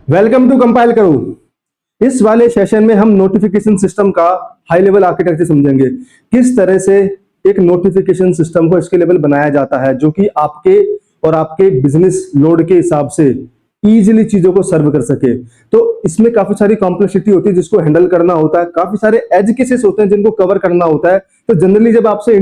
Welcome to compile करो। इस वाले सेशन में हम नोटिफिकेशन सिस्टम का हाई लेवल आर्किटेक्चर समझेंगे। किस तरह से एक नोटिफिकेशन सिस्टम को स्केलेबल बनाया जाता है जो कि आपके और आपके बिजनेस लोड के हिसाब से इजीली चीजों को सर्व कर सके। तो इसमें काफी सारी कॉम्प्लेक्सिटी होती है जिसको हैंडल करना होता है, काफी सारे एज केसेस होते हैं जिनको कवर करना होता है। तो जनरली जब आपसे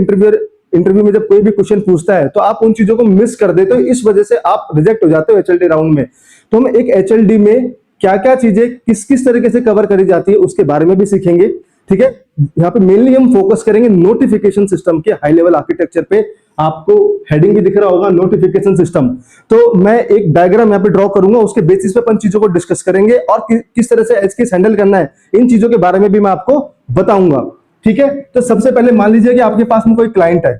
इंटरव्यू में जब कोई भी क्वेश्चन पूछता है तो आप उन चीजों को मिस कर देते हो, इस वजह से आप रिजेक्ट हो जाते हो एचएलडी राउंड में। तो हम एक एचएलडी में क्या क्या चीजें किस किस तरीके से कवर करी जाती है उसके बारे में भी सीखेंगे। ठीक है, यहाँ पे मेनली हम फोकस करेंगे नोटिफिकेशन सिस्टम के हाई लेवल आर्किटेक्चर पे। आपको हेडिंग भी दिख रहा होगा नोटिफिकेशन सिस्टम। तो मैं एक डायग्राम यहाँ पे ड्रॉ करूंगा, उसके बेसिस पे अपन चीजों को डिस्कस करेंगे और किस तरह से एज केस हैंडल करना है, इन चीजों के बारे में भी मैं आपको बताऊंगा। ठीक है, तो सबसे पहले मान लीजिए कि आपके पास में कोई क्लाइंट है।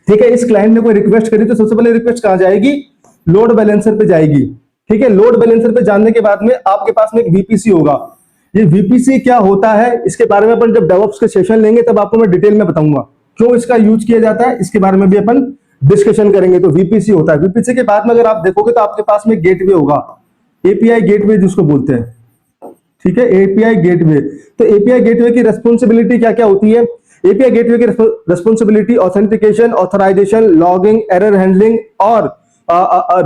ठीक है, इस क्लाइंट ने कोई रिक्वेस्ट करी तो सबसे पहले रिक्वेस्ट कहां जाएगी? लोड बैलेंसर पे जाएगी। ठीक है, लोड बैलेंसर पे जाने के बाद में आपके पास में एक वीपीसी होगा। ये वीपीसी क्या होता है इसके बारे में अपन जब डेवऑप्स के सेशन लेंगे तब आपको मैं डिटेल में बताऊंगा क्यों इसका यूज किया जाता है, इसके बारे में भी अपन डिस्कशन करेंगे। तो वीपीसी होता है। वीपीसी के बाद में अगर आप देखोगे तो आपके पास में गेटवे होगा, एपीआई गेटवे जिसको बोलते हैं। ठीक है, एपीआई गेटवे। तो एपीआई गेटवे की रेस्पॉन्सिबिलिटी क्या क्या होती है? एपीआई गेटवे की responsibility authentication, authorisation, logging, error handling और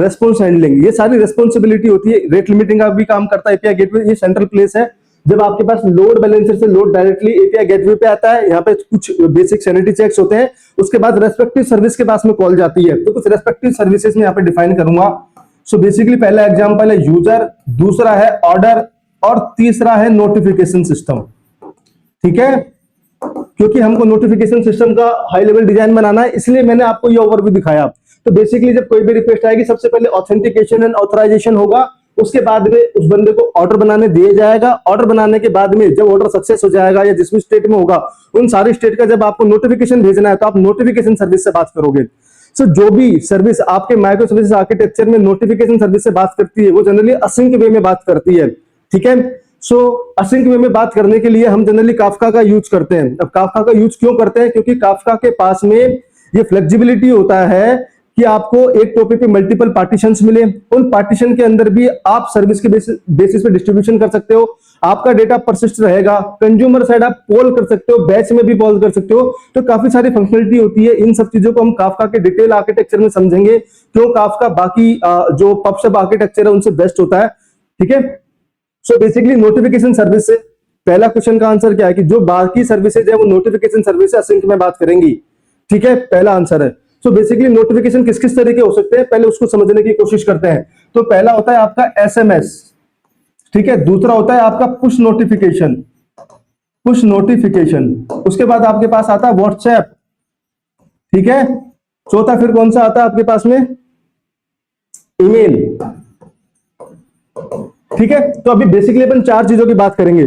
रेस्पॉन्स हैंडलिंग, ये सारी रेस्पॉन्सिबिलिटी होती है। रेट लिमिटिंग का भी काम करता है एपीआई गेटवे। ये सेंट्रल प्लेस है जब आपके पास लोड बैलेंसर से लोड डायरेक्टली एपीआई गेटवे पे आता है। यहाँ पे कुछ बेसिक सैनिटी चेक्स होते हैं, उसके बाद रेस्पेक्टिव सर्विस के पास में कॉल जाती है। तो कुछ रेस्पेक्टिव सर्विसेज में यहाँ पे डिफाइन करूंगा। सो बेसिकली पहला एग्जांपल है यूजर, दूसरा है ऑर्डर और तीसरा है नोटिफिकेशन सिस्टम। ठीक है, क्योंकि हमको नोटिफिकेशन सिस्टम का हाई लेवल डिजाइन बनाना है इसलिए मैंने आपको ये ओवरव्यू दिखाया। तो बेसिकली जब कोई भी रिक्वेस्ट आएगी सबसे पहले ऑथेंटिकेशन एंड ऑथराइजेशन होगा, उसके बाद में उस बंदे को ऑर्डर बनाने दिया जाएगा। ऑर्डर बनाने के बाद में जब ऑर्डर सक्सेस हो जाएगा या जिस भी स्टेट में होगा उन सारी स्टेट का जब आपको नोटिफिकेशन भेजना है तो आप नोटिफिकेशन सर्विस से बात करोगे। सो जो भी सर्विस आपके माइक्रो सर्विस आर्किटेक्चर में नोटिफिकेशन सर्विस से बात करती है वो जनरली असिंक वे में बात करती है। ठीक है, सो असिंक वे में बात करने के लिए हम जनरली काफका का यूज करते हैं। अब काफका का यूज क्यों करते हैं? क्योंकि काफका के पास में ये फ्लेक्सिबिलिटी होता है कि आपको एक टॉपिक पे मल्टीपल पार्टीशंस मिले, उन पार्टीशन के अंदर भी आप सर्विस के बेसिस पे डिस्ट्रीब्यूशन कर सकते हो। आपका डेटा परसिस्ट रहेगा। कंज्यूमर साइड आप पोल कर सकते हो, बैच में भी पोल कर सकते हो। तो काफी सारी फंक्शनलिटी होती है। इन सब चीजों को हम काफका के डिटेल आर्किटेक्चर में समझेंगे क्यों काफका बाकी जो पबसब आर्किटेक्चर है उनसे बेस्ट होता है। ठीक है, सो बेसिकली नोटिफिकेशन सर्विस से पहला क्वेश्चन का आंसर क्या है कि जो बाकी सर्विसेज है वो नोटिफिकेशन सर्विस असिंक में बात करेंगी। ठीक है, पहला आंसर है। सो बेसिकली नोटिफिकेशन किस किस तरीके हो सकते हैं पहले उसको समझने की कोशिश करते हैं। तो पहला होता है आपका एसएमएस। ठीक है, दूसरा होता है आपका पुश नोटिफिकेशन, पुश नोटिफिकेशन। उसके बाद आपके पास आता है व्हाट्सएप। ठीक है, चौथा फिर कौन सा आता है आपके पास में? ईमेल। ठीक है, तो अभी बेसिकली अपन चार चीजों की बात करेंगे।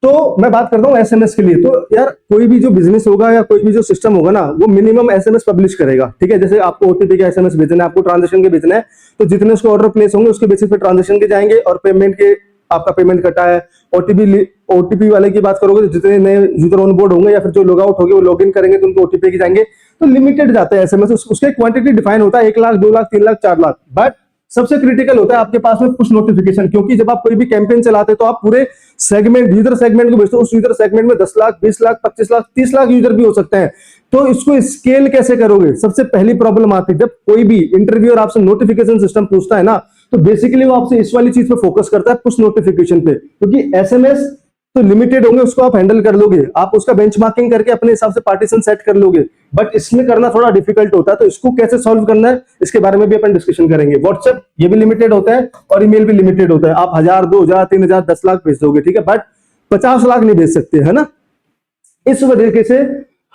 तो मैं बात करता हूं एसएमएस के लिए। तो यार कोई भी जो बिजनेस होगा या कोई भी जो सिस्टम होगा ना वो मिनिमम एसएमएस पब्लिश करेगा। ठीक है, जैसे आपको ओटीपी का एसएमएस भेजना है, आपको ट्रांजैक्शन के भेजना है, तो जितने उसको ऑर्डर प्लेस होंगे उसके बेसिस पे ट्रांजैक्शन के जाएंगे और पेमेंट के आपका पेमेंट कटा है। ओटीपी वाले की बात करोगे तो जितने नए यूजर ऑन बोर्ड होंगे या फिर जो लॉग आउट होंगे वो लॉग इन करेंगे तो उनको ओटीपी के जाएंगे। तो लिमिटेड जाते हैं एसएमएस, उसके क्वांटिटी डिफाइन होता है 1 लाख 2 लाख 3 लाख 4 लाख। बट सबसे क्रिटिकल होता है आपके पास में पुश नोटिफिकेशन, क्योंकि जब आप कोई भी कैंपेन चलाते हैं तो आप पूरे सेगमेंट यूजर सेगमेंट को भेजते हो। उस यूजर सेगमेंट में 10 लाख 20 लाख 25 लाख 30 लाख यूजर भी हो सकते हैं। तो इसको स्केल कैसे करोगे? सबसे पहली प्रॉब्लम आती है जब कोई भी इंटरव्यूअर आपसे नोटिफिकेशन सिस्टम पूछता है ना तो बेसिकली वो आपसे इस वाली चीज पे फोकस करता है, पुश नोटिफिकेशन पे। क्योंकि एसएमएस तो लिमिटेड होंगे, उसको आप हैंडल कर लोगे, आप उसका बेंचमार्किंग करके अपने हिसाब से पार्टीशन सेट कर लोगे। बट इसमें करना थोड़ा डिफिकल्ट होता है, तो इसको कैसे सॉल्व करना है इसके बारे में भी अपन डिस्कशन करेंगे। व्हाट्सएप ये भी लिमिटेड होता है और ईमेल भी लिमिटेड होता है। आप 1000 2000 3000 10 लाख भेज दोगे, ठीक है, बट 50 लाख नहीं भेज सकते, है ना। इस वजह से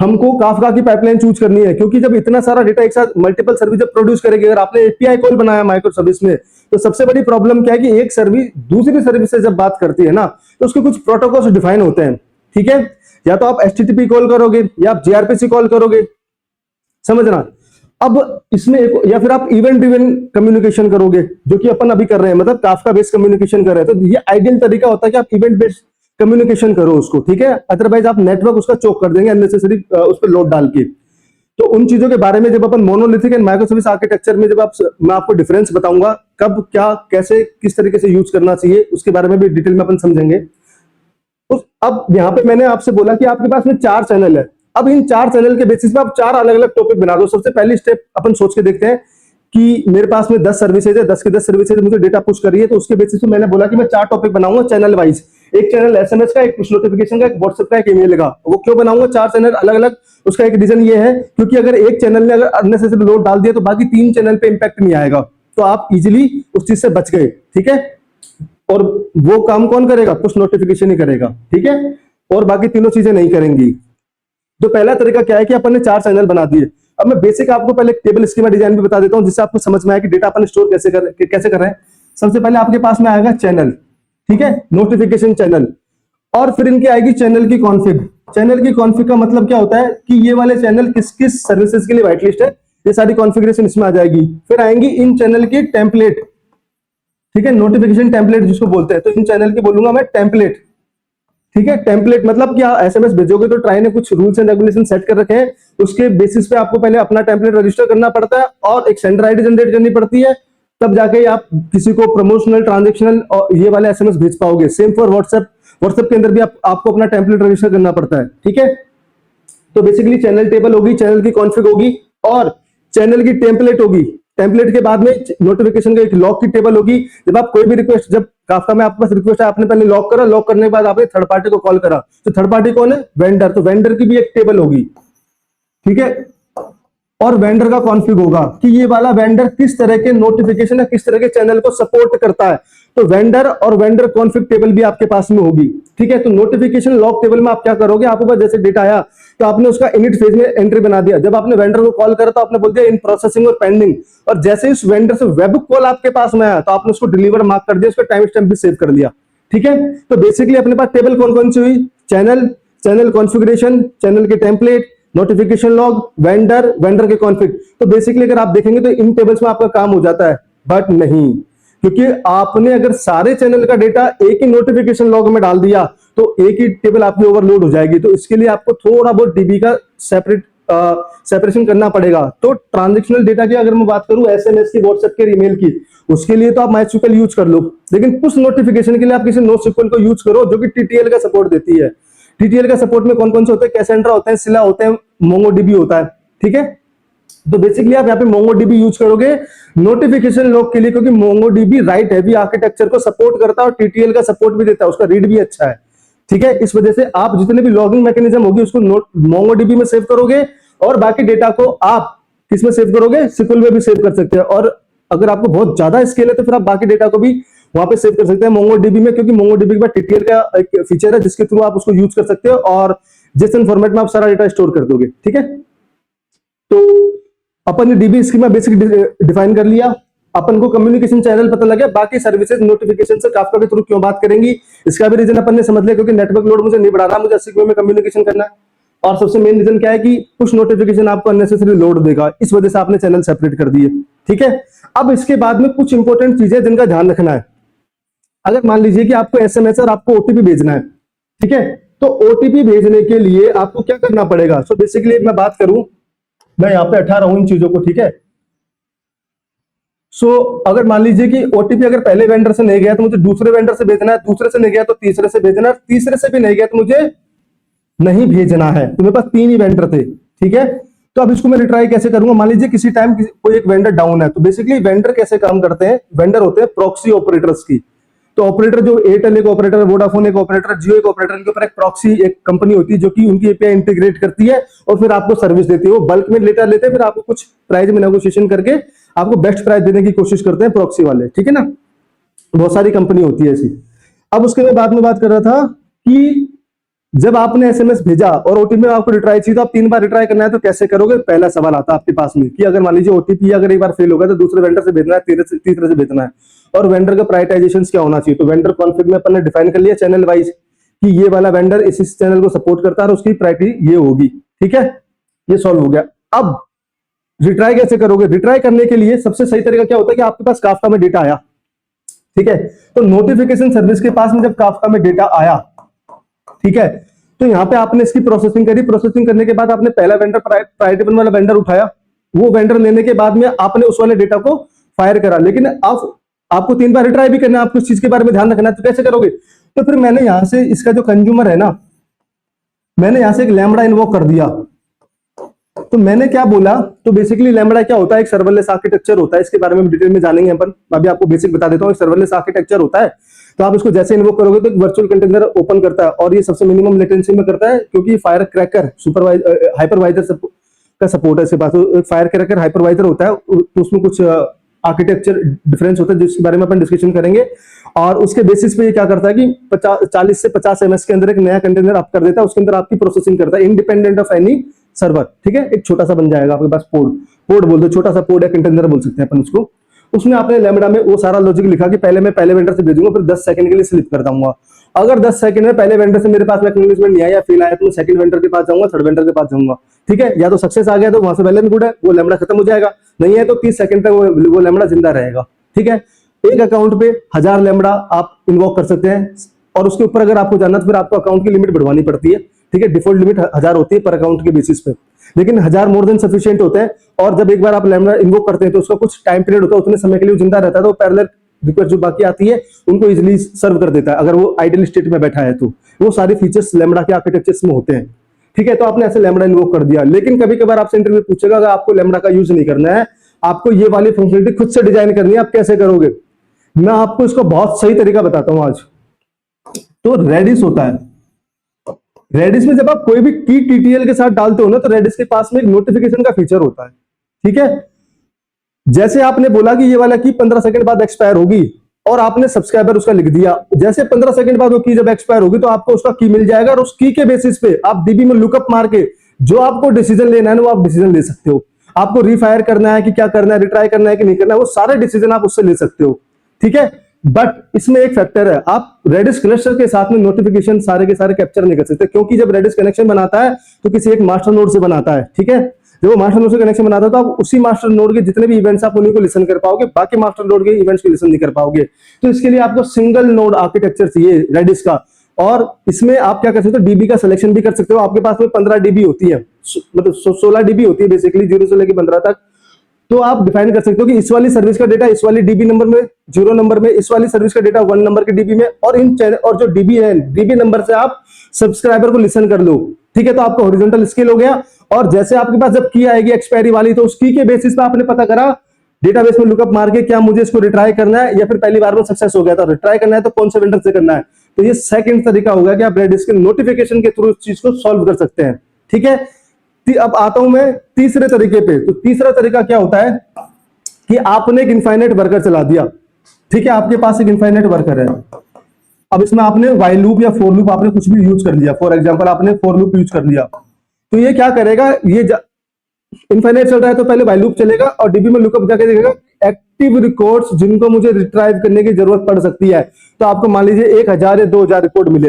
हमको काफका की पाइपलाइन चूज करनी है, क्योंकि जब इतना सारा डेटा एक साथ मल्टीपल सर्विस जब प्रोड्यूस करेगी, अगर आपने एपीआई कॉल बनाया माइक्रो सर्विस में तो सबसे बड़ी प्रॉब्लम क्या है कि एक सर्विस दूसरी सर्विस से जब बात करती है ना तो उसके कुछ प्रोटोकॉल्स डिफाइन होते हैं। ठीक है, या तो आप एचटीटीपी कॉल करोगे या आप जीआरपीसी कॉल करोगे, समझना। अब इसमें या फिर आप इवेंट ड्रिवन कम्युनिकेशन करोगे जो कि अपन अभी कर रहे हैं, मतलब काफका बेस्ड कम्युनिकेशन कर रहे हैं। तो ये आइडियल तरीका होता है कि आप इवेंट बेस्ड कम्युनिकेशन करो उसको। ठीक है, अदरवाइज आप नेटवर्क उसका चोक कर देंगे अननेसेसरी उस पर लोड डाल के। तो उन चीजों के बारे में जब अपन monolithic and micro service architecture में जब मैं आपको डिफरेंस बताऊंगा, कब क्या कैसे किस तरीके से यूज करना चाहिए, उसके बारे में भी डिटेल में अपन समझेंगे। तो अब यहाँ पे मैंने आपसे बोला कि आपके पास में 4 चैनल है। अब इन 4 चैनल के बेसिस पे आप 4 अलग अलग टॉपिक बना दो। सबसे पहली स्टेप अपन सोच के देखते हैं कि मेरे पास में 10 सर्विसेज है, 10 के 10 सर्विसेज मुझे डेटा पुश करिए, तो उसके बेसिस पे मैंने बोला कि मैं 4 टॉपिक बनाऊंगा चैनल वाइज। एक चैनल एसएमएस का, एक पुश नोटिफिकेशन का, एक व्हाट्सएप का, एक ईमेल का। वो क्यों बनाऊंगा 4 चैनल अलग अलग? उसका एक रीजन ये है क्योंकि अगर एक चैनल ने अगर अननेसेसरी लोड डाल दिया तो बाकी 3 चैनल पे इंपैक्ट नहीं आएगा, तो आप इजिली उस चीज से बच गए। ठीक है, और वो काम कौन करेगा? पुश नोटिफिकेशन ही करेगा। ठीक है, और बाकी तीनों चीजें नहीं करेंगी। तो पहला तरीका क्या है कि अपन ने 4 चैनल बना दिए। अब मैं बेसिक आपको पहले टेबल स्कीमा डिजाइन भी बता देता हूं, जिससे आपको समझ में आए कि डेटा अपन स्टोर कैसे कर रहे हैं। सबसे पहले आपके पास में आएगा चैनल, ठीक है, नोटिफिकेशन चैनल, और फिर इनकी आएगी चैनल की कॉन्फ़िग। चैनल की कॉन्फ़िग का मतलब क्या होता है कि ये वाले चैनल किस किस सर्विसेज के लिए व्हाइट लिस्ट है, ये सारी कॉन्फ़िगरेशन इसमें आ जाएगी। फिर आएंगी इन चैनल की टेम्पलेट, ठीक है, नोटिफिकेशन टेम्पलेट जिसको बोलते हैं, तो इन चैनल की बोलूंगा मैं टेम्पलेट। ठीक है, टेम्पलेट मतलब क्या, एसएमएस भेजोगे तो ट्राई ने कुछ रूल्स एंड रेगुलेशन सेट कर रखे हैं, उसके बेसिस पे आपको पहले अपना टेम्पलेट रजिस्टर करना पड़ता है और एक सेंडर आईडी जनरेट करनी पड़ती है, तब जाके आप किसी को प्रमोशनल, ट्रांजेक्शनल और ये वाले एसएमएस भेज पाओगे। सेम फॉर व्हाट्सएप, व्हाट्सएप के अंदर भी आपको अपना टेम्पलेट रजिस्टर करना पड़ता है। ठीक है, तो बेसिकली चैनल टेबल होगी, चैनल की कॉन्फ़िग होगी और चैनल की टेम्पलेट होगी। टेम्पलेट के बाद में नोटिफिकेशन का एक लॉग की टेबल होगी। जब आप कोई भी रिक्वेस्ट, जब काफका में आपके पास रिक्वेस्ट है, आपने पहले लॉग करा, लॉग करने के बाद आपने थर्ड पार्टी को कॉल करा, तो थर्ड पार्टी कौन है? वेंडर। तो वेंडर की भी एक टेबल होगी। ठीक है, और वेंडर का कॉन्फ़िग होगा कि ये वाला वेंडर किस तरह के नोटिफिकेशन या किस तरह के चैनल को सपोर्ट करता है, तो वेंडर और वेंडर कॉन्फ़िग टेबल भी आपके पास में होगी। ठीक है, तो नोटिफिकेशन लॉग टेबल में आप क्या करोगे, आपके पास जैसे डेटा आया तो आपने उसका इनिट फेज में एंट्री बना दिया। जब आपने वेंडर को कॉल करा तो आपने बोल दिया इन प्रोसेसिंग और पेंडिंग, और जैसे ही उस वेंडर से वेब कॉल आपके पास में आया तो आपने उसको डिलीवर मार्क कर दिया, उसका टाइम स्टैम्प भी सेव कर लिया। ठीक है, तो बेसिकली अपने पास टेबल कौन कौन सी हुई? चैनल, चैनल कॉन्फ़िगरेशन, चैनल के template, notification log, vendor, vendor के कॉन्फ़िग। तो बेसिकली अगर आप देखेंगे तो इन टेबल्स में आपका काम हो जाता है, बट नहीं, क्योंकि आपने अगर सारे चैनल का डेटा एक ही नोटिफिकेशन लॉग में डाल दिया तो एक ही टेबल आपकी ओवरलोड हो जाएगी। तो इसके लिए आपको थोड़ा बहुत डीबी का सेपरेशन करना पड़ेगा। तो ट्रांजेक्शनल डेटा की अगर मैं बात करूं, एसएमएस की, व्हाट्सएप के, ईमेल की, उसके लिए तो आप माइस्क्यूएल यूज कर लो, लेकिन पुश नोटिफिकेशन के लिए आप किसी नोस्क्यूएल को यूज करो जो कि टीटीएल का सपोर्ट देती है। टीटीएल का सपोर्ट में कौन कौन से होते हैं? कैसेंड्रा होते हैं, सिला होते हैं, मोंगोडीबी होता है। ठीक है, तो बेसिकली आप यहाँ पे मोंगोडीबी यूज करोगे नोटिफिकेशन लॉग के लिए, क्योंकि मोंगोडीबी राइट हैवी आर्किटेक्चर को सपोर्ट करता है और टीटीएल का सपोर्ट भी देता है, उसका रीड भी अच्छा है। ठीक है, इस वजह से आप जितने भी लॉगिंग मैकेनिज्म होगी उसको मोंगोडीबी में सेव करोगे और बाकी डेटा को आप किसमें सेव करोगे? सिक्वल में भी सेव कर सकते हैं। और अगर आपको बहुत ज्यादा स्केल है तो फिर आप बाकी डेटा को भी वहां पे सेव कर सकते हैं मोंगोडीबी में, क्योंकि मोंगोडीबी के बाद टीटीएल का एक फीचर है जिसके थ्रू आप उसको यूज कर सकते हो और जेसन फॉर्मेट में आप सारा डेटा स्टोर कर दोगे। ठीक है, तो अपन ने डीबी स्कीमा बेसिक डिफाइन कर लिया, अपन को कम्युनिकेशन चैनल पता लगे, बाकी सर्विसेज नोटिफिकेशन से काफका के थ्रू क्यों बात करेंगी इसका भी रीजन अपन ने समझ लिया, क्योंकि नेटवर्क लोड मुझे नहीं बढ़ाना, मुझे सिक्योर में कम्युनिकेशन करना है। और सबसे मेन रीजन क्या है कि पुश नोटिफिकेशन आपको अननेसेसरी लोड देगा, इस वजह से आपने चैनल सेपरेट कर दिए। ठीक है, अब इसके बाद में कुछ इंपॉर्टेंट चीजें जिनका ध्यान रखना है। अगर मान लीजिए कि आपको एसएमएस और आपको ओटीपी भेजना है, ठीक है, तो ओटीपी भेजने के लिए आपको क्या करना पड़ेगा? सो बेसिकली मैं बात करूं, मैं यहाँ पे 18 हूं इन चीजों को। ठीक है, सो अगर मान लीजिए कि ओटीपी अगर पहले वेंडर से नहीं गया तो मुझे दूसरे वेंडर से भेजना है, दूसरे से नहीं गया तो तीसरे से भेजना है, तीसरे से भी नहीं गया तो मुझे नहीं भेजना है। तो मेरे पास 3 ही वेंडर थे। ठीक है, तो अब इसको मैं रिट्राई कैसे करूंगा? मान लीजिए किसी टाइम कोई एक वेंडर डाउन है, तो बेसिकली वेंडर कैसे काम करते हैं? वेंडर होते हैं प्रॉक्सी ऑपरेटर्स की। तो ऑपरेटर जो एयरटेल एक ऑपरेटर, वोडाफोन एक ऑपरेटर, जियो एक ऑपरेटर, इनके ऊपर एक प्रॉक्सी एक कंपनी होती है जो कि उनकी एपीआई इंटीग्रेट करती है और फिर आपको सर्विस देती है। वो बल्क में लेटर लेते हैं, फिर आपको कुछ प्राइस में नेगोशिएशन करके आपको बेस्ट प्राइस देने की कोशिश करते हैं प्रॉक्सी वाले। ठीक है ना, बहुत सारी कंपनी होती है ऐसी। अब उसके बाद में बात कर रहा था कि जब आपने एसएमएस भेजा और ओटीपी में आपको रिट्राई चाहिए तो आप 3 बार रिट्राई करना है, तो कैसे करोगे? पहला सवाल आता है आपके पास में कि अगर मान लीजिए ओटीपी अगर एक बार फेल हो गया तो दूसरे वेंडर से भेजना है, तीसरे से भेजना है, और वेंडर का प्रायोरिटाइजेशन क्या होना चाहिए? तो वेंडर कॉन्फ़िग में अपन ने डिफाइन कर लिया चैनल वाइज कि ये वाला वेंडर इस चैनल को सपोर्ट करता है और उसकी प्रायोरिटी ये होगी। ठीक है, ये सॉल्व हो गया। अब रिट्राई कैसे करोगे? रिट्राई करने के लिए सबसे सही तरीका क्या होता है कि आपके पास काफका में डेटा आया, ठीक है, तो नोटिफिकेशन सर्विस के पास में जब काफका में डेटा आया, ठीक है, तो यहाँ पे आपने इसकी प्रोसेसिंग करी, प्रोसेसिंग करने के बाद आपने पहला वेंडर प्रायोरिटी वाला वेंडर उठाया, वो वेंडर लेने के बाद में आपने उस वाले डेटा को फायर करा, लेकिन आपको 3 बार रिट्राई भी करना है, आपको इस चीज के बारे में ध्यान रखना है, तो कैसे करोगे? तो फिर मैंने यहां से इसका जो कंज्यूमर है ना, मैंने यहां से एक लैम्बडा इन्वोक कर दिया। तो मैंने क्या बोला, तो बेसिकली लैम्बडा क्या होता है, एक सर्वरलेस आर्किटेक्चर होता है, इसके बारे में डिटेल में जानेंगे अपन, अभी आपको बेसिक बता देता हूं। एक सर्वरलेस आर्किटेक्चर होता है, तो आप इसको जैसे इन्वोक करोगे तो वर्चुअल कंटेनर ओपन करता है, और ये सबसे मिनिमम लेटेंसी में करता है, क्योंकि फायर क्रैकर हाइपरवाइजर का सपोर्ट है इसके पास। तो फायर क्रैकर हाइपरवाइजर होता है, तो उसमें कुछ आर्किटेक्चर डिफरेंस होता है, जिसके बारे में अपन डिस्कशन करेंगे। और उसके बेसिस पे ये क्या करता है कि 40 से 50 ms के अंदर एक नया कंटेनर आप कर देता है, उसके अंदर आपकी प्रोसेसिंग करता है, इंडिपेंडेंट ऑफ एनी सर्वर। ठीक है, एक छोटा सा बन जाएगा आपके पास पोड बोल दो, छोटा सा पोड या कंटेनर बोल सकते हैं अपन उसको। उसमें आपने लैम्बडा में वो सारा लॉजिक लिखा कि पहले मैं पहले वेंडर से भेजूंगा, फिर 10 सेकंड के लिए स्लिप कर दूंगा। अगर 10 सेकंड में पहले वेंडर से मेरे पास एक्नॉलेजमेंट नहीं आया, फेल आया, तो मैं सेकंड वेंडर के पास जाऊंगा, थर्ड वेंडर के पास जाऊंगा। ठीक है, या तो सक्सेस आ गया तो वहां से वेल एंड गुड है, वो लैम्बडा खत्म हो जाएगा, नहीं है तो 30 सेकंड तक वो लैम्बडा जिंदा रहेगा। ठीक है, एक अकाउंट पे 1000 लैम्बडा आप इन्वोक कर सकते हैं, और उसके ऊपर अगर आपको जानना तो फिर आपको अकाउंट की लिमिट बढ़वानी पड़ती है। ठीक है, डिफॉल्ट लिमिट 1000 होती है पर अकाउंट के बेसिस पे, लेकिन 1000 मोर देन सफिशिएंट होता है। और जब एक बार आप लैम्बडा इन्वोक करते हैं तो उसका कुछ टाइम पीरियड होता है, उतने समय के लिए जिंदा रहता है, तो पैरेलल रिक्वेस्ट जो बाकी आती है उनको इजीली सर्व कर देता है, अगर वो आइडल स्टेट में बैठा है तो। वो सारे फीचर्स लैम्बडा के आर्किटेक्चर्स में होते हैं। ठीक है, तो आपने ऐसे लैम्बडा इन्वोक कर दिया, लेकिन कभी कभार आपसे इंटरव्यू पूछेगा अगर आपको लैम्बडा का यूज नहीं करना है, आपको ये वाली फंक्शनलिटी खुद से डिजाइन करनी है, आप कैसे करोगे? मैं आपको इसका बहुत सही तरीका बताता हूं आज। तो रेडिस होता है, रेडिस में जब आप कोई भी की टीटीएल के साथ डालते हो ना, तो रेडिस के पास में एक नोटिफिकेशन का फीचर होता है। ठीक है, जैसे आपने बोला कि ये वाला की 15 सेकंड बाद एक्सपायर होगी, और आपने सब्सक्राइबर उसका लिख दिया, जैसे 15 सेकंड बाद वो की जब एक्सपायर होगी तो आपको उसका की मिल जाएगा, और उस की के बेसिस पे आप डीबी में लुकअप मार के जो आपको डिसीजन लेना है ना, वो आप डिसीजन ले सकते हो। आपको रिफायर करना है कि क्या करना है, रिट्राई करना है कि नहीं करना है, वो सारे डिसीजन आप उससे ले सकते हो। ठीक है, बट इसमें एक फैक्टर है, आप रेडिस क्लस्टर के साथ में नोटिफिकेशन सारे के सारे कैप्चर नहीं कर सकते, क्योंकि जब रेडिस कनेक्शन बनाता है तो किसी एक मास्टर नोड से बनाता है। ठीक है, जब वो मास्टर नोड से कनेक्शन बनाता है तो आप उसी मास्टर नोड के जितने भी इवेंट्स आप उन्हीं को लिसन कर पाओगे, बाकी मास्टर नोड के इवेंट्स को लिसन नहीं कर पाओगे। तो इसके लिए आपको सिंगल नोड आर्किटेक्चर चाहिए रेडिस का, और इसमें आप क्या कर सकते हो, डीबी का सिलेक्शन भी कर सकते हो। आपके पास में 15 डीबी होती है, मतलब 16 डीबी होती है बेसिकली, 0 से लेकर 15 तक। तो आप डिफाइन कर सकते हो कि इस वाली सर्विस का डेटा इस वाली डीबी नंबर में, 0 नंबर में, इस वाली सर्विस का डेटा 1 नंबर के डीबी में, और इन चैनल और जो डीबी है, डीबी नंबर से आप सब्सक्राइबर को लिसन कर लो। ठीक है, तो आपका हॉरिजॉन्टल स्केल हो गया। और जैसे आपके पास जब की आएगी एक्सपायरी वाली, तो उस की के बेसिस पे आपने पता करा डेटाबेस में लुकअप मार के, क्या मुझे इसको रिट्राई करना है, या फिर पहली बार में सक्सेस हो गया था, रिट्राई करना है तो कौन से वेंडर से करना है। तो ये सेकंड तरीका होगा कि आप रेडिस के नोटिफिकेशन के थ्रू इस चीज को सॉल्व कर सकते हैं। ठीक है, अब आता हूं मैं तीसरे तरीके पे। तो तीसरा तरीका क्या होता है कि आपने एक इनफाइनाइट वर्कर चला दिया। ठीक है, आपके पास एक इनफाइनाइट वर्कर है, अब इसमें आपने वाइल लूप या फोर लूप आपने कुछ भी यूज कर लिया, फॉर एग्जांपल आपने फोर लूप यूज कर लिया, तो ये क्या करेगा, ये इनफाइनाइट चल रहा है तो पहले वाइल लूप चलेगा और डीबी में लुकअप जाके देखेगा एक्टिव रिकॉर्ड्स जिनको मुझे रिट्राइव करने की जरूरत पड़ सकती है। तो आपको मान लीजिए 1000 या 2000 रिकॉर्ड मिले,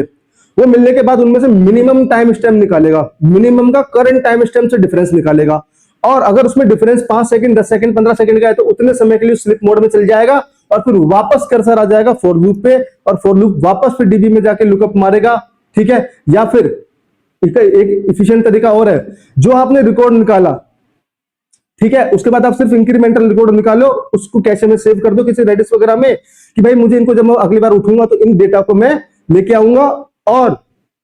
वो मिलने के बाद उनमें से मिनिमम टाइम स्टैम्प निकालेगा, मिनिमम का करंट टाइम स्टैम्प से डिफरेंस निकालेगा, और अगर उसमें डिफरेंस 5 सेकंड 10 सेकंड 15 सेकंड का है तो उतने समय के लिए स्लिप मोड में चल जाएगा, और फिर वापस कर्सर आ जाएगा फॉर लूप पे, और फॉर लूप वापस फिर डीबी में जाके लुकअप मारेगा। ठीक है, या फिर एक इफिशिएंट तरीका और है, जो आपने रिकॉर्ड निकाला, ठीक है, उसके बाद आप सिर्फ इंक्रीमेंटल रिकॉर्ड निकालो, उसको कैशे में सेव कर दो किसी रेडिस वगैरह में, कि भाई मुझे इनको जब मैं अगली बार उठूंगा तो इन डेटा को मैं लेके आऊंगा, और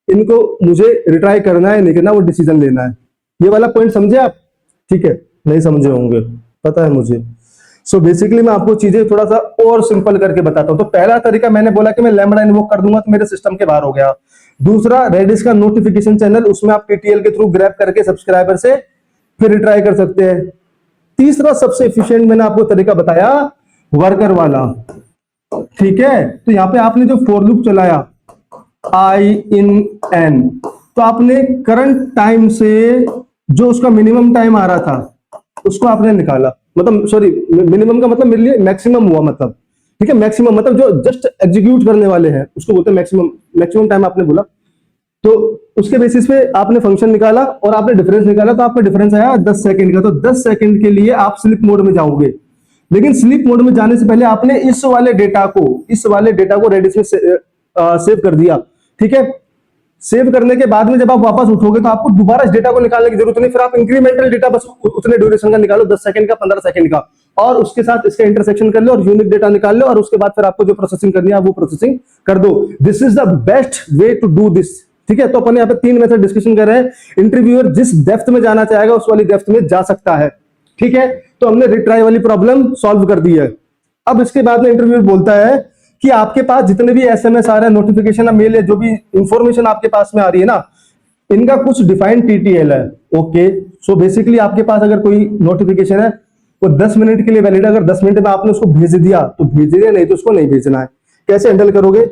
इनको मुझे रिट्राई करना है नहीं करना, वो डिसीजन लेना है। ये वाला पॉइंट समझे आप? ठीक है, नहीं समझे होंगे, पता है मुझे। सो बेसिकली मैं आपको चीजें थोड़ा सा और सिंपल करके बताता हूं। तो पहला तरीका मैंने बोला कि मैं लैम्बडा इन्वोक कर दूंगा तो मेरे सिस्टम के बाहर हो गया। दूसरा, रेडिस का नोटिफिकेशन चैनल, उसमें आप टीटीएल के थ्रू ग्रैब करके सब्सक्राइबर से फिर रिट्राई कर सकते हैं। तीसरा सबसे एफिशिएंट मैंने आपको तरीका बताया, वर्कर वाला। ठीक है, तो यहां पे आपने जो फॉर लूप चलाया आई इन एन, तो आपने करंट टाइम से जो उसका मिनिमम टाइम आ रहा था उसको आपने निकाला, मतलब सॉरी मिनिमम का मतलब मेरे लिए मैक्सिमम हुआ, मतलब ठीक है, मैक्सिमम मतलब जो जस्ट एग्जीक्यूट करने वाले हैं उसको बोलते हैं मैक्सिमम। मैक्सिमम टाइम आपने बोला, तो उसके बेसिस पे आपने फंक्शन निकाला और आपने डिफरेंस निकाला, तो आपका डिफरेंस आया 10 सेकंड का। तो 10 सेकंड के लिए आप स्लीप मोड में जाओगे, लेकिन स्लीप मोड में जाने से पहले आपने इस वाले डेटा को रेडिस में सेव कर दिया। ठीक है, सेव करने के बाद में जब आप वापस उठोगे तो आपको दोबारा इस डेटा को निकालने की जरूरत नहीं, फिर आप इंक्रीमेंटल डेटा बस उतने ड्यूरेशन का निकालो, 10 सेकंड का, 15 सेकंड का, और उसके साथ इसका इंटरसेक्शन कर लो और यूनिक डेटा निकाल लो, और उसके बाद फिर आपको जो प्रोसेसिंग करनी है वो प्रोसेसिंग कर दो। This is the best way to do this. ठीक है, तो अपन यहाँ पे 3 मेथड डिस्कशन कर रहे हैं। इंटरव्यूअर जिस डेप्थ में जाना चाहेगा उस वाली डेप्थ में जा सकता है। ठीक है, तो हमने रिट्राई वाली प्रॉब्लम सॉल्व कर दी है। अब इसके बाद में इंटरव्यूअर बोलता है कि आपके पास जितने भी एसएमएस आ रहे हैं, नोटिफिकेशन, मेल है, जो भी इंफॉर्मेशन आपके पास में आ रही है ना, इनका कुछ डिफाइंड टीटीएल है। ओके, सो बेसिकली आपके पास अगर कोई नोटिफिकेशन है वो 10 मिनट के लिए वैलिड है, अगर 10 मिनट में आपने उसको भेज दिया तो भेज दिया, नहीं तो उसको नहीं भेजना है। कैसे हैंडल करोगे?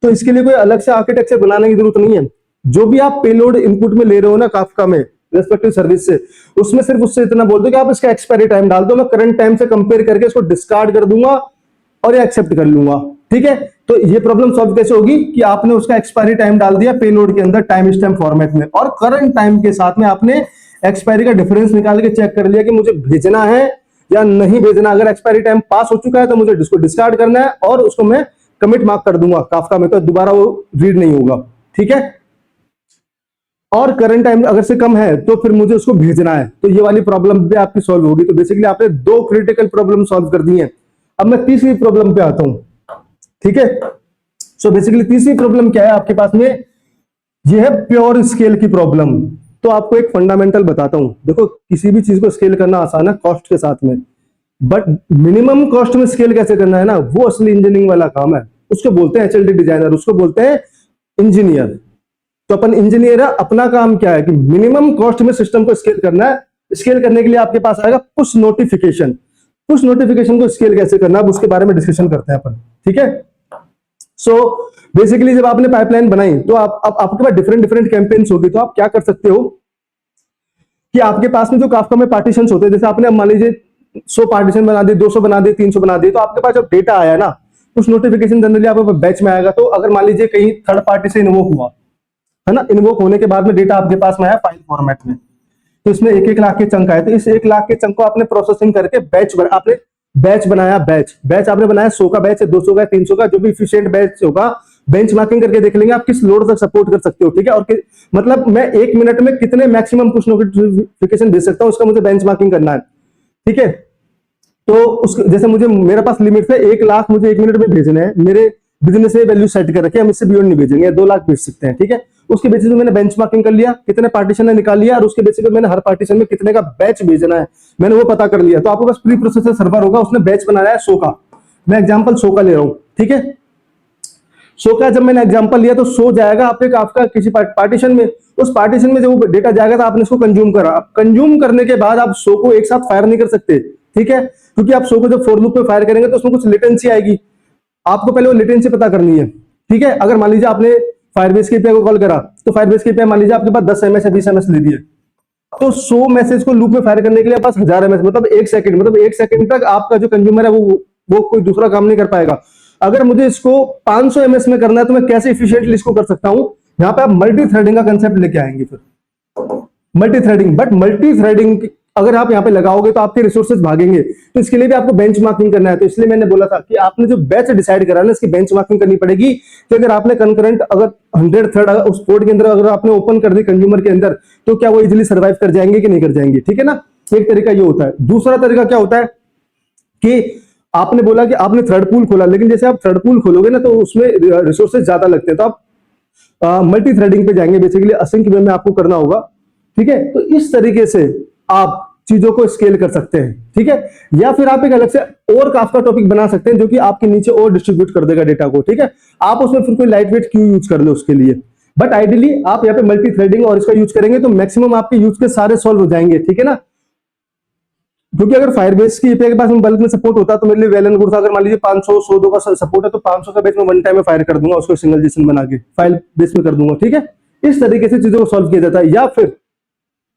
तो इसके लिए कोई अलग से आर्किटेक्चर बनाने की जरूरत नहीं है। जो भी आप पेलोड इनपुट में ले रहे हो ना काफका में रेस्पेक्टिव सर्विस से, उसमें सिर्फ उससे इतना बोल दो कि आप इसका एक्सपायरी टाइम डाल दो, मैं करंट टाइम से कंपेयर करके इसको डिस्कार्ड कर दूंगा और एक्सेप्ट कर लूंगा। ठीक है, तो ये प्रॉब्लम सॉल्व कैसे होगी कि आपने उसका एक्सपायरी टाइम डाल दिया पेलोड के अंदर टाइम स्टैम्प फॉर्मेट में, और करंट टाइम के साथ में आपने एक्सपायरी का डिफरेंस निकाल के चेक कर लिया कि मुझे भेजना है या नहीं भेजना। अगर एक्सपायरी टाइम पास हो चुका है तो मुझे इसको डिस्कार्ड करना है और उसको मैं कमिट मार्क कर दूंगा काफका में, तो दोबारा वो रीड नहीं होगा। ठीक है, और करंट टाइम अगर से कम है तो फिर मुझे उसको भेजना है, तो ये वाली प्रॉब्लम भी आपकी सॉल्व होगी। तो बेसिकली आपने 2 क्रिटिकल प्रॉब्लम सॉल्व कर दी है। अब मैं तीसरी प्रॉब्लम पे आता हूं। ठीक है, सो बेसिकली तीसरी प्रॉब्लम क्या है आपके पास में, ये है प्योर स्केल की प्रॉब्लम। तो आपको एक फंडामेंटल बताता हूं। देखो, किसी भी चीज को स्केल करना आसान है कॉस्ट के साथ में, बट मिनिमम कॉस्ट में स्केल कैसे करना है ना, वो असली इंजीनियरिंग वाला काम है। उसको बोलते हैं एचएलडी डिजाइनर, उसको बोलते हैं इंजीनियर। तो अपन इंजीनियर है, अपना काम क्या है कि मिनिमम कॉस्ट में सिस्टम को स्केल करना है। स्केल करने के लिए आपके पास आएगा पुश नोटिफिकेशन। पुश नोटिफिकेशन को स्केल कैसे करना है उसके बारे में डिस्कशन करते हैं अपन। ठीक है, सो बेसिकली जब आपने पाइपलाइन बनाई तो आपके पास डिफरेंट कैंपेन्स होगी, तो आप क्या कर सकते हो कि आपके पास में जो काफका में पार्टीशंस होते हैं, जैसे आपने मान लीजिए 100 पार्टीशन बना दिए, 200 बना दिए, 300 बना दिए, तो आपके पास जब डेटा आया ना, उस नोटिफिकेशन जनरली आपके बैच में आएगा। तो अगर मान लीजिए कहीं थर्ड पार्टी से इन्वोक हुआ है ना, इन्वोक होने के बाद में डेटा आपके पास में आया फाइल फॉर्मेट में, तो इसमें 1-1 लाख के चंक आए, तो इस 1 लाख के चंक को आपने प्रोसेसिंग करके आपने बैच बनाया। बैच आपने बनाया 100 का बैच है, 200 का, 300 का, जो भी इफिशिएंट बैच होगा बेंचमार्किंग करके देख लेंगे आप किस लोड तक सपोर्ट कर सकते हो। ठीक है, और मतलब मैं 1 मिनट में कितने मैक्सिमम पुश नोटिफिकेशन भेज सकता हूं, उसका मुझे बेंचमार्किंग करना है। ठीक है, तो जैसे मेरे पास लिमिट है 1 लाख मुझे 1 मिनट में भेजने हैं, मेरे बिजनेस से वैल्यू सेट कर रखी है, हम इससे बियॉन्ड नहीं भेजेंगे, 2 लाख भेज सकते हैं। ठीक है, उसके बेसिस पे मैंने बेंचमार्किंग कर लिया, कितने पार्टीशन है निकाल लिया, और उसके बेसिस पे मैंने हर पार्टीशन में कितने का बैच भेजना है मैंने वो पता कर लिया। तो आपके पास प्री प्रोसेसर सर्वर होगा, उसने बैच बनाया है 100 का, मैं एग्जांपल 100 का ले रहा हूं। ठीक है, 100 का जब मैंने एग्जांपल लिया तो 100 जाएगा आपका किसी पार्टीशन में, उस पार्टीशन में जब डेटा जाएगा तो आपने इसको कंज्यूम करा। कंज्यूम करने के बाद आप 100 को एक साथ फायर नहीं कर सकते। ठीक है, क्योंकि आप 100 को जब फॉर लूप में फायर करेंगे तो उसमें कुछ लेटेंसी आएगी, आपको पहले वो लेटेंसी पता करनी है। ठीक है, अगर मान लीजिए आपने फायरबेस के एपीआई को कॉल करा, तो फायरबेस के एपीआई मान लीजिए आपके पास 10 एमएस या 20 एमएस ले दिए, तो 100 मैसेज को लूप में फायर करने के लिए पास 1000 एमएस, मतलब 1 सेकंड, मतलब 1 सेकंड तक आपका जो कंज्यूमर है वो कोई दूसरा काम नहीं कर पाएगा। अगर मुझे इसको 500 एमएस में करना है तो मैं कैसे इफिशिएंटली इसको कर सकता हूं, यहां पे आप मल्टी थ्रेडिंग का कंसेप्ट लेके आएंगे। फिर multi threading, but multi threading अगर आप यहाँ पे लगाओगे तो आपके रिसोर्सेज भागेंगे, तो इसके लिए भी आपको बेंचमार्किंग करना है। तो इसलिए मैंने बोला था कि आपने जो बैच डिसाइड करा ना, इसकी बेंचमार्किंग करनी पड़ेगी कि अगर आपने कंकरेंट अगर 100 थ्रेड उस पोर्ट के अंदर अगर आपने ओपन कर दी कंज्यूमर के अंदर, तो क्या वो इजीली सर्वाइव कर जाएंगे कि नहीं कर जाएंगे। ठीक है ना, एक तरीका ये होता है। दूसरा तरीका क्या होता है कि आपने बोला कि आपने थ्रेड पूल खोला, लेकिन जैसे आप थ्रेड पूल खोलोगे ना तो उसमें रिसोर्सेज ज्यादा लगते हैं, तो आप मल्टी थ्रेडिंग पे जाएंगे, बेसिकली असिंक वे में आपको करना होगा। ठीक है, तो इस तरीके से आप चीजों को स्केल कर सकते हैं। ठीक है, या फिर आप एक अलग से और काफका टॉपिक बना सकते हैं जो कि आपके नीचे और डिस्ट्रीब्यूट कर देगा डेटा को। ठीक है, आप उसमें फिर कोई लाइट वेट क्यू यूज कर लो उसके लिए, बट आइडियली आप यहाँ पे मल्टी थ्रेडिंग और इसका यूज करेंगे तो मैक्सिमम आपके यूज के सारे सॉल्व हो जाएंगे। ठीक है ना, क्योंकि अगर फायरबेस की एपीआई के पास में बल्क में सपोर्ट होता तो मेरे लिए वेल एंड गुड था। अगर मान लीजिए 500 100 का सपोर्ट है तो 500 का बेस में वन टाइम में फायर कर दूंगा, उसको सिंगल जेसन बना के फाइल बेस में कर दूंगा। ठीक है, इस तरीके से चीजों को सॉल्व किया जाता है। या फिर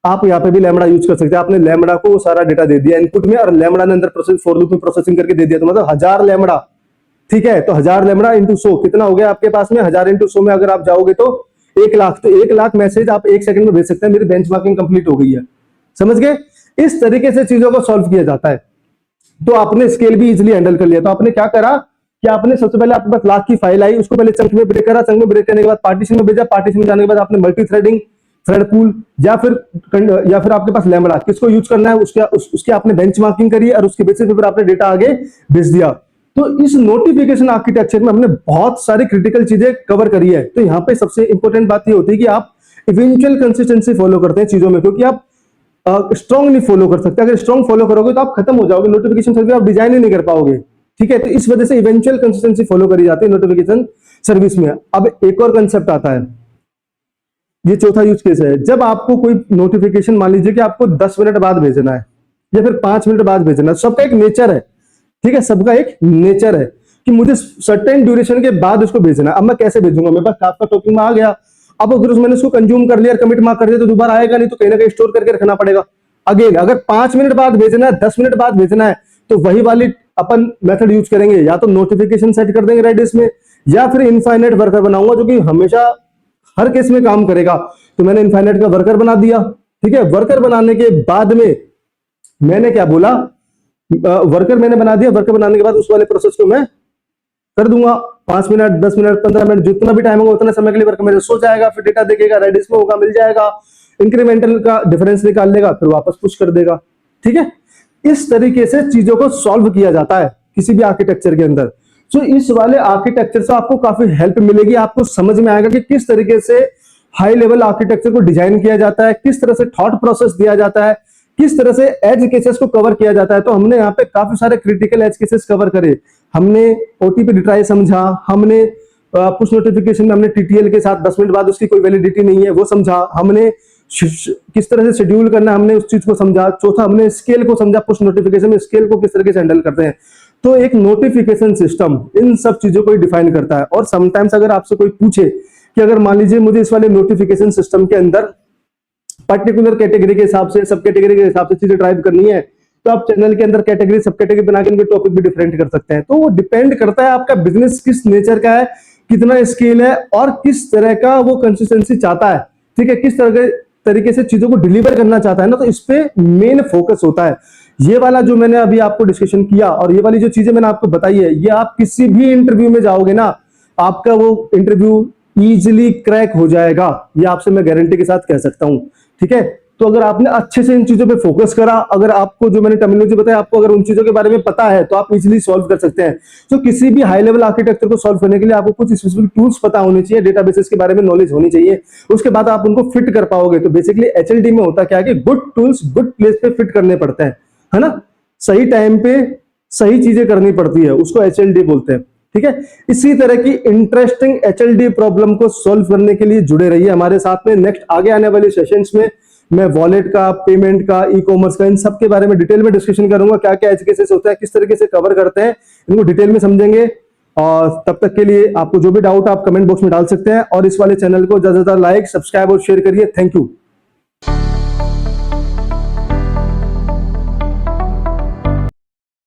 आप यहाँ पे भी लैम्बडा यूज कर सकते हैं। आपने लैम्बडा को सारा डेटा दे दिया इनपुट में, और लैम्बडा ने अंदर प्रोसेस फॉर लूप में प्रोसेसिंग करके दे दिया, तो मतलब 1000 लैम्बडा। ठीक है, तो 1000 लैम्बडा इंटू 100 कितना हो गया आपके पास में, 1000 इंटू 100 में अगर आप जाओगे तो 1 लाख, तो 1 लाख मैसेज आप 1 सेकंड में भेज सकते हैं। मेरी बेंचमार्किंग कंप्लीट हो गई है, समझ गए। इस तरीके से चीजों को सॉल्व किया जाता है। तो आपने स्केल भी इजिली हैंडल कर लिया। तो आपने क्या करा कि आपने सबसे पहले आपके पास लाख की फाइल आई, उसको पहले चंक में ब्रेक करा, चंक में ब्रेक करने के बाद पार्टीशन में भेजा, पार्टीशन में जाने के बाद आपने मल्टी थ्रेडिंग, थ्रेड पूल या फिर आपके पास लैम्बडा, किसको यूज करना है उसके आपने बेंचमार्किंग करी और उसके बेसिस पे फिर आपने डेटा आगे भेज दिया। तो इस नोटिफिकेशन आर्किटेक्चर में हमने बहुत सारी क्रिटिकल चीजें कवर करी है। तो यहाँ पे सबसे इंपॉर्टेंट बात ये होती है कि आप इवेंचुअल कंसिस्टेंसी फॉलो करते हैं चीजों में, क्योंकि आप स्ट्रांग नहीं फॉलो कर सकते। अगर स्ट्रांग फॉलो करोगे तो आप खत्म हो जाओगे, नोटिफिकेशन सर्विस आप डिजाइन ही नहीं कर पाओगे, ठीक है। तो इस वजह से इवेंचुअल कंसिस्टेंसी फॉलो करी जाती है नोटिफिकेशन सर्विस में। अब एक और कंसेप्ट आता है, ये चौथा यूज केस है, जब आपको कोई नोटिफिकेशन, मान लीजिए कि आपको 10 मिनट बाद भेजना है या फिर 5 मिनट बाद भेजना है, सबका एक नेचर है, ठीक है, सबका एक नेचर है कि मुझे सर्टेन ड्यूरेशन के बाद उसको भेजना है। अब मैं कैसे भेजूंगा, मेरे पास काफका टोकन में आ गया, अब अगर मैंने उसको कंज्यूम कर लिया, कमिट मार्क कर दिया, तो दोबारा आएगा नहीं, तो कहीं ना कहीं स्टोर करके रखना पड़ेगा। अगेन अगर 5 मिनट बाद भेजना है, 10 मिनट बाद भेजना है, तो वही वाली अपन मेथड यूज करेंगे, या तो नोटिफिकेशन सेट कर देंगे रेडिस में, या फिर इनफाइनाइट वर्कर बनाऊंगा जो कि हमेशा हर केस में काम करेगा। तो मैंने इनफाइनाइट का वर्कर बना दिया, ठीक है। वर्कर बनाने के बाद में मैंने क्या बोला, वर्कर मैंने बना दिया, वर्कर बनाने के बाद उस वाले प्रोसेस को मैं कर दूंगा 5 मिनट, 10 मिनट, 15 मिनट, जितना भी टाइम होगा उतना समय के लिए वर्कर मेरे सो जाएगा, फिर डेटा देखेगा, रेडिस में होगा, मिल जाएगा, इंक्रीमेंटल का डिफरेंस निकाल लेगा, फिर वापस पुश कर देगा, ठीक है। इस तरीके से चीजों को सॉल्व किया जाता है किसी भी आर्किटेक्चर के अंदर। तो इस वाले आर्किटेक्चर से आपको काफी हेल्प मिलेगी, आपको समझ में आएगा कि किस तरीके से हाई लेवल आर्किटेक्चर को डिजाइन किया जाता है, किस तरह से थॉट प्रोसेस दिया जाता है, किस तरह से एज केसेस को कवर किया जाता है। तो हमने यहाँ पे काफी सारे क्रिटिकल एज केसेस कवर करे, हमने ओटीपी रिट्राई समझा, हमने पुश नोटिफिकेशन में हमने टीटीएल के साथ 10 मिनट बाद उसकी कोई वैलिडिटी नहीं है वो समझा, हमने किस तरह से शेड्यूल करना हमने उस चीज को समझा, चौथा हमने स्केल को समझा, पुश नोटिफिकेशन में स्केल को किस तरीके से हैंडल करते हैं। तो एक नोटिफिकेशन सिस्टम इन सब चीजों को डिफाइन करता है। और समटाइम्स अगर आपसे कोई पूछे कि अगर मान लीजिए मुझे इस वाले नोटिफिकेशन सिस्टम के अंदर पर्टिकुलर कैटेगरी के हिसाब से, सब कैटेगरी के हिसाब से चीजें ड्राइव करनी है, तो आप चैनल के अंदर कैटेगरी, सब कैटेगरी बना के इनके टॉपिक भी डिफरेंट कर सकते हैं। तो वो डिपेंड करता है आपका बिजनेस किस नेचर का है, कितना स्केल है और किस तरह का वो कंसिस्टेंसी चाहता है, ठीक है, किस तरह तरीके से चीजों को डिलीवर करना चाहता है ना। तो इस पे मेन फोकस होता है। ये वाला जो मैंने अभी आपको डिस्कशन किया और ये वाली जो चीजें मैंने आपको बताई है, ये आप किसी भी इंटरव्यू में जाओगे ना, आपका वो इंटरव्यू इजीली क्रैक हो जाएगा, ये आपसे मैं गारंटी के साथ कह सकता हूं, ठीक है। तो अगर आपने अच्छे से इन चीजों पे फोकस करा, अगर आपको जो मैंने टर्मिनोलॉजी बताया आपको अगर उन चीजों के बारे में पता है, तो आप इजीली सॉल्व कर सकते हैं। तो किसी भी हाई लेवल आर्किटेक्चर को सॉल्व करने के लिए आपको कुछ स्पेसिफिक टूल्स पता होने चाहिए, डेटाबेसेस के बारे में नॉलेज होनी चाहिए, उसके बाद आप उनको फिट कर पाओगे। तो बेसिकली एचएलडी में होता क्या है कि गुड टूल्स गुड प्लेस पे फिट करने पड़ते हैं, है ना, सही टाइम पे सही चीजें करनी पड़ती है, उसको एचएलडी बोलते हैं, ठीक है। इसी तरह की इंटरेस्टिंग एचएलडी प्रॉब्लम को सॉल्व करने के लिए जुड़े रहिए हमारे साथ में। नेक्स्ट आगे आने वाले सेशंस में मैं वॉलेट का, पेमेंट का, ई कॉमर्स का, इन सब के बारे में डिटेल में डिस्कशन करूंगा, क्या क्या एज केसेस होता है, किस तरीके से कवर करते हैं, इनको डिटेल में समझेंगे। और तब तक के लिए आपको जो भी डाउट आप कमेंट बॉक्स में डाल सकते हैं और इस वाले चैनल को ज्यादा से ज्यादा लाइक, सब्सक्राइब और शेयर करिए। Thank you.